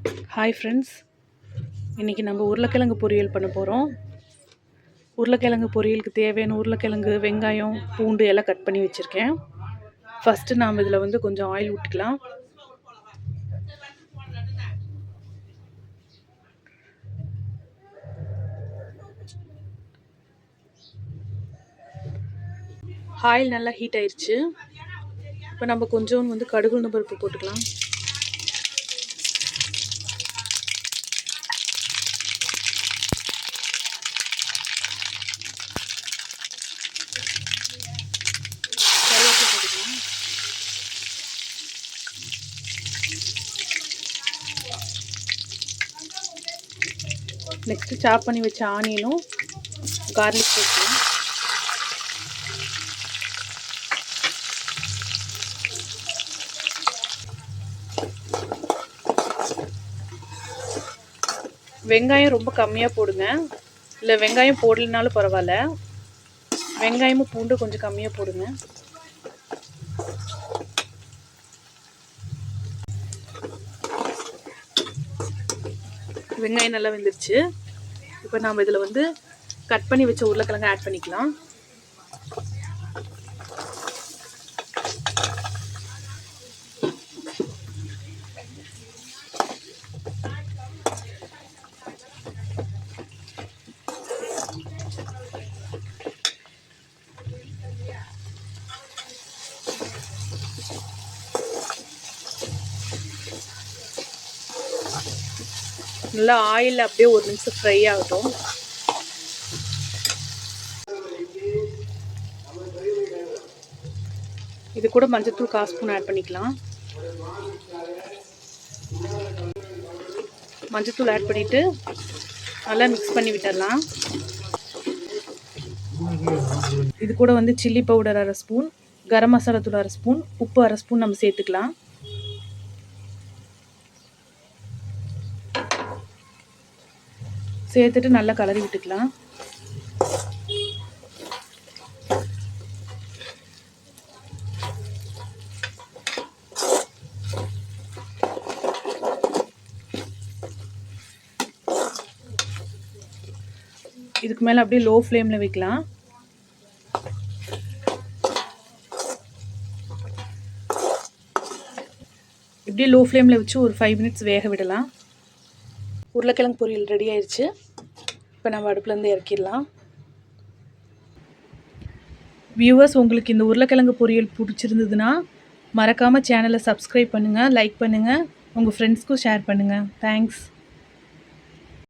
Hi friends, இன்றைக்கி நம்ம உருளைக்கிழங்கு பொரியல் பண்ண போகிறோம். உருளைக்கிழங்கு பொரியலுக்கு தேவையான உருளைக்கிழங்கு, வெங்காயம், பூண்டு எல்லாம் கட் பண்ணி வச்சுருக்கேன். ஃபஸ்ட்டு நாம் இதில் வந்து கொஞ்சம் ஆயில் விட்டுக்கலாம். ஆயில் நல்லா ஹீட் ஆயிடுச்சு. இப்போ நம்ம கொஞ்சம் வந்து கடுகு உளுந்தம் பருப்பு போட்டுக்கலாம். கருவேப்பிலை போட்டுக்கலாம். நெக்ஸ்ட்டு சாப் பண்ணி வச்ச ஆனியனும் கார்லிக் போட்டுக்கலாம். வெங்காயம் ரொம்ப கம்மியாக போடுங்க, இல்லை வெங்காயம் போடலைனாலும் பரவாயில்ல. வெங்காயமும் பூண்டு கொஞ்சம் கம்மியாக போடுங்க. வெங்காயம் நல்லா வெந்துருச்சு. இப்போ நாம் இதில் வந்து கட் பண்ணி வச்ச உருளைக்கிழங்கு ஆட் பண்ணிக்கலாம். நல்லா ஆயில் அப்படியே ஒரு நிமிஷம் ஃப்ரை ஆகட்டும். இது கூட மஞ்சத்தூள் 1/4 ஸ்பூன் ஆட் பண்ணிக்கலாம். மஞ்சத்தூள் ஆட் பண்ணிவிட்டு நல்லா மிக்ஸ் பண்ணி விட்டுடலாம். இது கூட வந்து chilli powder 1/2 spoon, garam masala தூள் 1/2 ஸ்பூன், உப்பு 1/2 ஸ்பூன் நம்ம சேர்த்துக்கலாம். சேர்த்துட்டு நல்லா கலரி விட்டுக்கலாம். இதுக்கு மேலே அப்படியே லோ ஃப்ளேமில் வைக்கலாம். இப்படியே லோ ஃப்ளேமில் வச்சு ஒரு 5 மினிட்ஸ் வேக விடலாம். உருளைக்கிழங்கு பொரியல் ரெடி ஆயிடுச்சு. இப்போ நம்ம அடுப்புலேருந்து இறக்கிடலாம். வியூவர்ஸ், உங்களுக்கு இந்த உருளைக்கிழங்கு பொரியல் பிடிச்சிருந்ததுன்னா மறக்காமல் சேனலை சப்ஸ்கிரைப் பண்ணுங்கள், லைக் பண்ணுங்கள், உங்கள் ஃப்ரெண்ட்ஸ்க்கும் ஷேர் பண்ணுங்கள். தேங்க்ஸ்.